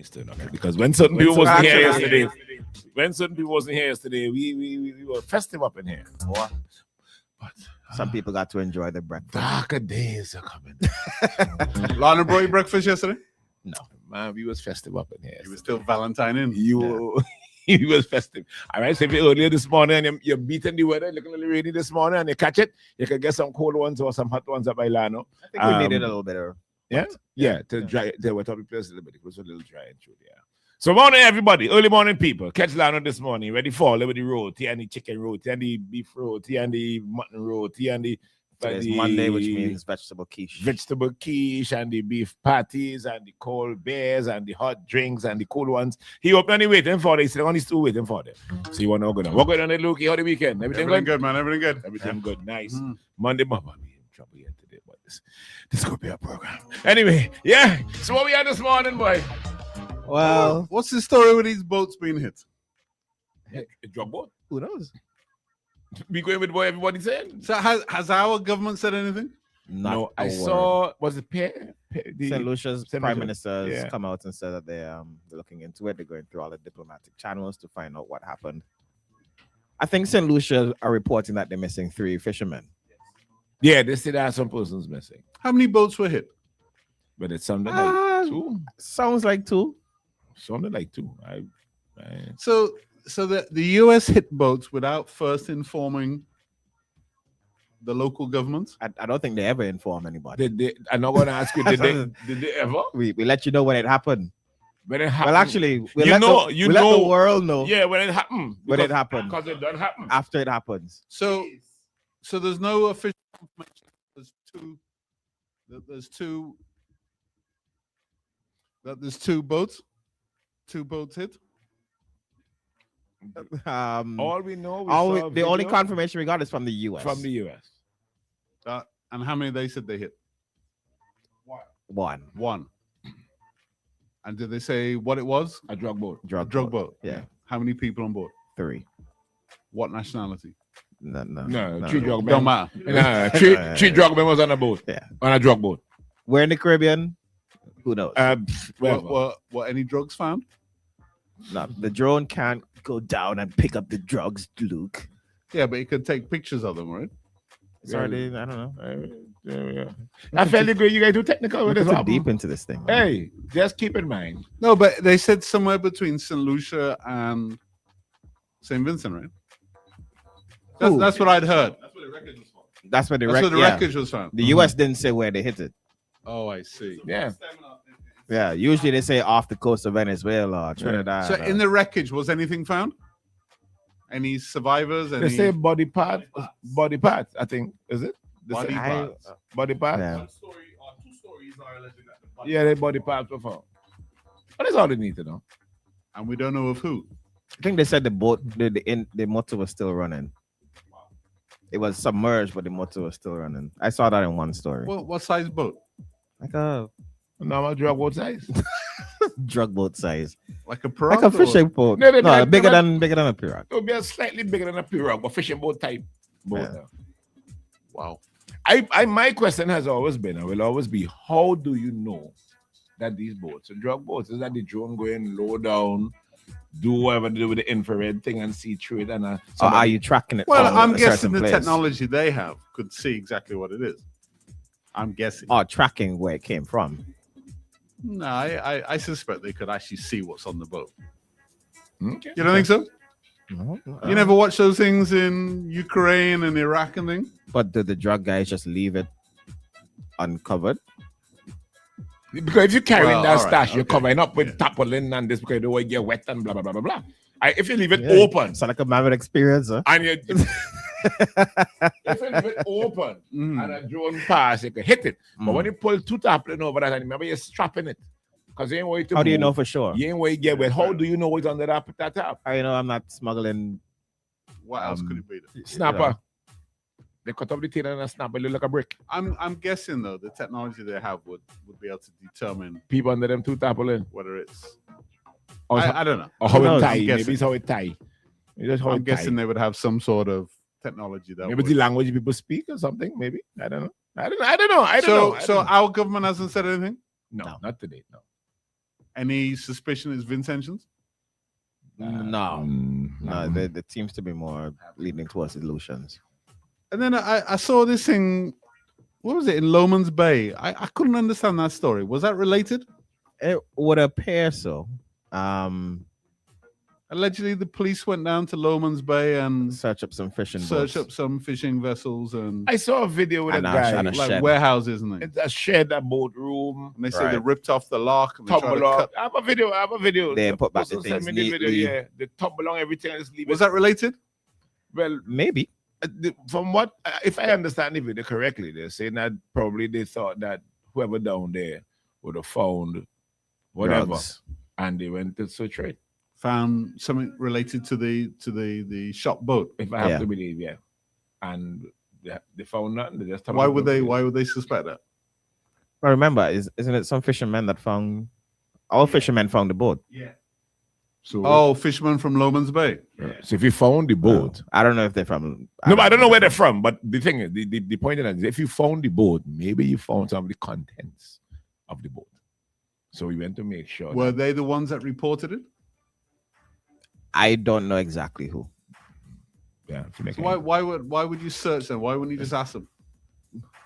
Still not good. Because when certain people wasn't here yesterday, we were festive up in here. What? But some people got to enjoy the breakfast. Darker days are coming. Lana brought you breakfast yesterday? No, man, we was festive up in here. You were still Valentine in. He was festive. All right, so if you're earlier this morning and you're beating the weather, looking a little rainy this morning, and you catch it, you can get some cold ones or some hot ones up by Lano. I think we needed a little bit of to dry. They were talking place a little bit. It was a little dry and true, yeah. So morning, everybody. Early morning, people. Catch Lano this morning. Ready for with the roti and the chicken roti and the beef roti and the mutton roti and the. Today's Monday, which means vegetable quiche. Vegetable quiche and the beef patties and the cold beers and the hot drinks and the cool ones. He opened and waiting for them. He's still on his stool waiting for them. So you want to go down. What going on there, Lukey? How the weekend? Everything good, man. Everything good. Everything good. Nice. Monday, mama. We in trouble here today, but this could be a program. Anyway, yeah. So what we had this morning, boy? Well, what's the story with these boats being hit? A drug boat? Who knows? Be going with what everybody's saying. So has our government said anything? No, I saw. Was it St. Lucia's prime minister has come out and said that they're looking into it. They're going through all the diplomatic channels to find out what happened. I think St. Lucia are reporting that they're missing 3 fishermen. Yeah, they say there are some persons missing. How many boats were hit? But it's something like 2. Sounds like 2. Something like 2. So the U.S. hit boats without first informing the local governments? I don't think they ever inform anybody. I'm not going to ask you, did they ever? We let you know when it happened. When it happened. Well, actually, we let the world know. Yeah, when it happened. When it happened. Because it doesn't happen. After it happens. So there's no official information. There's two boats. 2 boats hit. All we know, the only confirmation we got is from the U.S. From the U.S. And how many they said they hit? 1. And did they say what it was? A drug boat. Drug boat. Yeah. How many people on board? 3. What nationality? No. 3 drug men. Don't matter. No, 3 drug men was on a boat. Yeah. On a drug boat. We're in the Caribbean. Who knows? Were any drugs found? No, the drone can't go down and pick up the drugs, Luke. Yeah, but it could take pictures of them, right? Sorry, I don't know. I felt good. You guys do technical with this. Too deep into this thing. Man. Hey, just keep in mind. No, but they said somewhere between St. Lucia and St. Vincent, right? That's what I'd heard. That's where the wreckage was found. That's where the wreckage was found. The U.S. didn't say where they hit it. Oh, I see. Yeah. Yeah, usually they say off the coast of Venezuela or Trinidad. So in the wreckage, was anything found? Any survivors? They say body parts, I think. Is it? Body parts. Body parts? Yeah. 2 stories are alleged that the body. Yeah, their body parts were found. But that's all they need to know. And we don't know of who. I think they said the boat, the motor was still running. It was submerged, but the motor was still running. I saw that in one story. Well, what size boat? Like a normal drug boat size. Drug boat size. Like a pirogue? Like a fishing boat. No, bigger than a pirogue. It would be slightly bigger than a pirogue, but fishing boat type boat. Yeah. Wow. My question has always been, and will always be, how do you know that these boats are drug boats? Is that the drone going low down, do whatever they do with the infrared thing and see through it? And or are you tracking it? Well, I'm guessing the technology they have could see exactly what it is. I'm guessing. Or tracking where it came from. No, I suspect they could actually see what's on the boat. Okay. You don't think so? No. You never watch those things in Ukraine and Iraq and things? But did the drug guys just leave it uncovered? Because if you carry that stash, right, you're covering up with tarpaulin and this because you don't want to get wet and blah, blah, blah, blah, blah. If you leave it open. It's like a Maverick experience, huh? And you, if you leave it open and a drone pass, you can hit it. But when you pull 2 tarpaulin over that, and remember you're strapping it. Because you ain't way to How do you know for sure? You ain't way to get wet. How do you know what's under that top? How you know I'm not smuggling? What else could it be? Snapper. They cut off the tail and a snapper, look like a brick. I'm guessing though the technology they have would be able to determine people under them 2 tarpaulin. Whether it's I don't know. Or how it tie. Maybe it's how it tie. I'm guessing they would have some sort of technology that maybe the language people speak or something. Maybe I don't know. I don't know. So our government hasn't said anything. No, not today. No. Any suspicion it's Vincentians? No, there seems to be more leaning towards illusions. And then I saw this thing. What was it in Lomans Bay? I couldn't understand that story. Was that related? It would appear so. Allegedly, the police went down to Lomans Bay and Search up some fishing vessels and I saw a video with a guy and a like shed. warehouses, isn't it? it's a shed, a boat room, And they say Right. they ripped off the lock and they tried tumble to off. cut. I have a video. They put back the Person sent things me the video, neatly. yeah. They tumble along everything and just leave Was it. that related? Well, Maybe. from what, if I understand the video correctly, they're saying that probably they thought that whoever down there would have found whatever, Drugs. and they went to search it. Found something related to the shop boat. If I have Yeah. to believe, yeah. And they found nothing. They just Why would they suspect that? But remember, isn't it some fishermen that found? All fishermen found the boat. Yeah. So, Oh, fishermen from Lomans Bay. so if you found the boat, I don't know if they're from. no, but I don't know where they're from. But the thing is, the point is, if you found the boat, maybe you found some of the contents of the boat. So we went to make sure. Were they the ones that reported it? I don't know exactly who. Yeah, if you make So why would you search them? Why wouldn't you just ask them?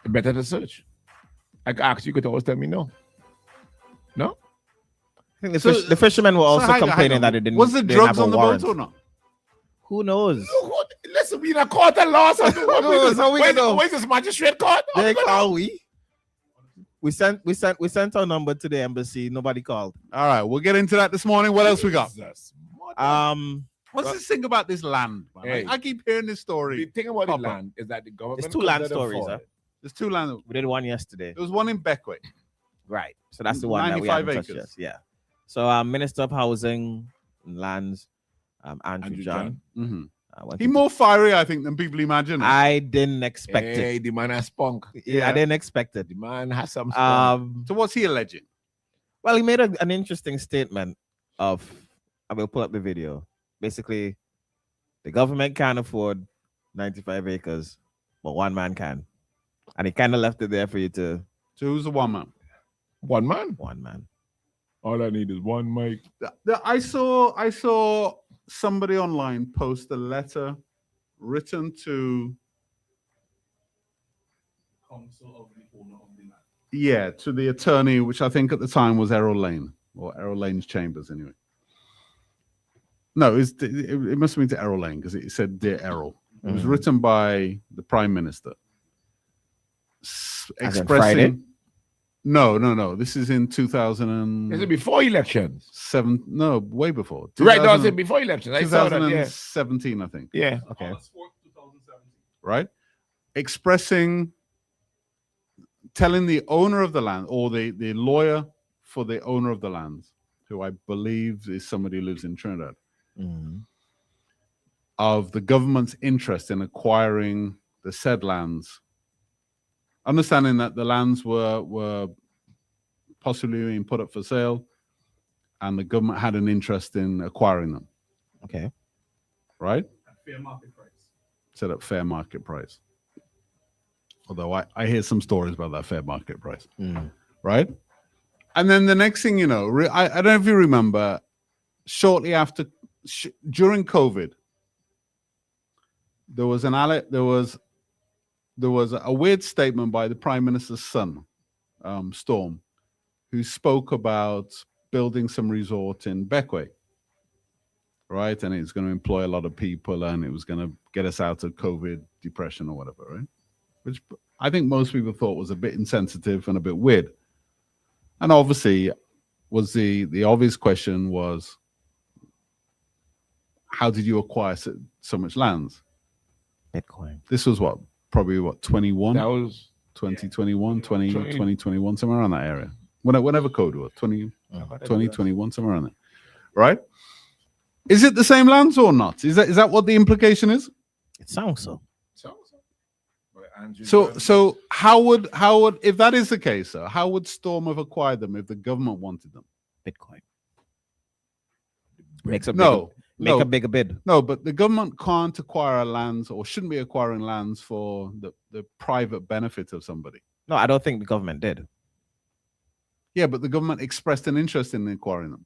better to search. I could ask you, could always tell me no. No? I think So- the fishermen were also hang on, complaining that it didn't. Was there they didn't drugs have a on the warrant. boat or not? Who knows? Listen, we in a court of law. So So we can know. where's this magistrate court? They call we. We sent our number to the embassy. Nobody called. All right, we'll get into that this morning. What else we got? Jesus. What's this thing about this land, man? Hey. I keep hearing this The story. thing about the Papa. land is that the government. It's two land couldn't stories, afford huh? it. There's two land. We did one yesterday. There was one in Beckwith. Right. So that's the one that we 95 haven't touched acres. yet. Yeah. So Minister of Housing and Lands, Andrew Andrew John. Mhm. went He's to- more fiery, I think, than people imagine. I didn't expect Hey, it. the man has spunk. Yeah, I didn't expect it. The man has some spunk. So what's he alleging? Well, he made an interesting statement of, I will pull up the video. Basically, the government can't afford 95 acres, but one man can. And he kind of left it there for you to, So who's the one man? One man. one man. All I need is one mic. I saw somebody online post a letter written to Council of the owner of the land. to the attorney, which I think at the time was Errol Lane or Errol Lane's chambers anyway. No, it must have been to Errol Lane because it said Dear Errol. It was written by the Prime Minister As in Friday? expressing. No. This is in 2007. Is it before elections? No, way before. Right, that 2000 was it before elections. I saw that. Yeah. 2017, I think. Yeah. Okay. August 4th, 2017. Right? Expressing, telling the owner of the land or the lawyer for the owner of the land, who I believe is somebody who lives in Trinidad, Mhm. of the government's interest in acquiring the said lands, understanding that the lands were possibly being put up for sale and the government had an interest in acquiring them, Okay. right? At fair market price. Set up fair market price. Although I hear some stories about that fair market price, Mm. right? And then the next thing you know, I don't know if you remember, shortly after, during COVID, there was a weird statement by the Prime Minister's son, Storm, who spoke about building some resort in Beckwith, right? And it's going to employ a lot of people and it was going to get us out of COVID depression or whatever, right? Which I think most people thought was a bit insensitive and a bit weird. And obviously, was the obvious question was, how did you acquire so much lands? Bitcoin. This was probably 21? That was 2021, 2021, somewhere around that area. Whenever code was, 2021, somewhere around there. Right? Is it the same lands or not? Is that what the implication is? It sounds so. So how would if that is the case, sir, how would Storm have acquired them if the government wanted them? Bitcoin. Makes a bigger bid. No, but the government can't acquire lands or shouldn't be acquiring lands for the private benefit of somebody. No, I don't think the government did. Yeah, but the government expressed an interest in acquiring them.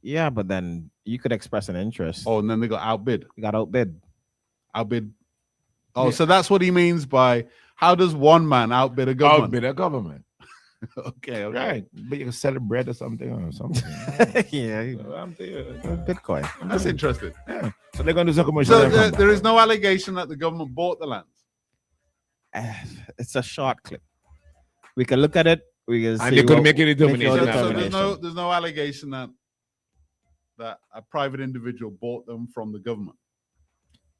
Yeah, but then you could express an interest. Oh, and then they got outbid. You got outbid. Outbid. Oh, so that's what he means by how does one man outbid a government? Outbid a government. Okay. Right. But you can sell bread or something. Yeah, Bitcoin. That's interesting. Yeah. So they're going to do some commercial. So there is no allegation that the government bought the lands. It's a short clip. We can look at it. We can And see they could what- make any make your determination. So determination. there's no allegation that a private individual bought them from the government.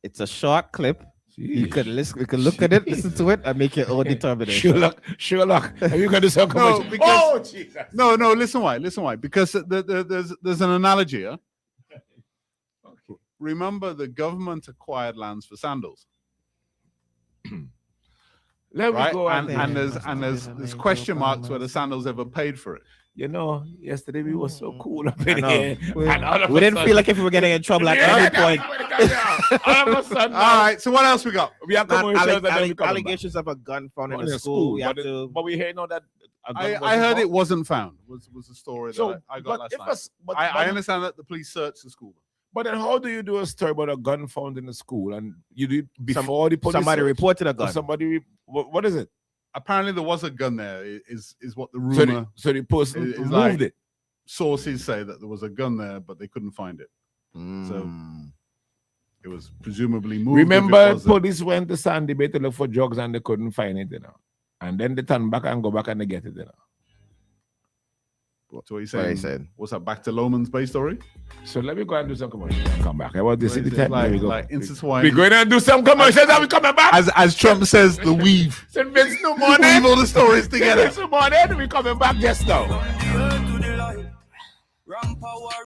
It's a short clip. You could listen. We could look at it, listen to it, and make your own determination. Sherlock. Are you going to sell commercial? because- Oh, Jesus. No, listen why? Because there's an analogy. Huh? Remember, the government acquired lands for sandals, Let me right? go And there's question marks whether sandals ever paid for it. You know, yesterday we were so cool up in know. here. And all of We a didn't sudden- feel like if we were getting in trouble at any point. All of a sudden, All right. So what else we got? we have commercials and then we come back. Allegations of a gun found in In the the school. We have but, to. but we hear now that a gun I wasn't heard found. it wasn't found. Was a story So that I got but last if night. I I understand that the police searched the school. But then how do you do a story about a gun found in the school and you do it before the police? Somebody search? reported a Or gun. somebody, what is it? Apparently, there was a gun there. Is what the rumor So the person is moved like- it. sources say that there was a gun there, but they couldn't find it. So it was presumably moved. if it Remember, was there. police went to Sandy Bay to look for drugs and they couldn't find it, And then they turn back and go back and they get it, So what are you What saying? he said. What's that? Back to Loman's Bay story? So let me go and do some commercials and come back. I want to see the time. There we go. Like We're intertwined. going to do some commercials and we coming back. As Trump says, the weave. St. Vince no more Weave all the stories together. Vince no more we coming back just now. Ram power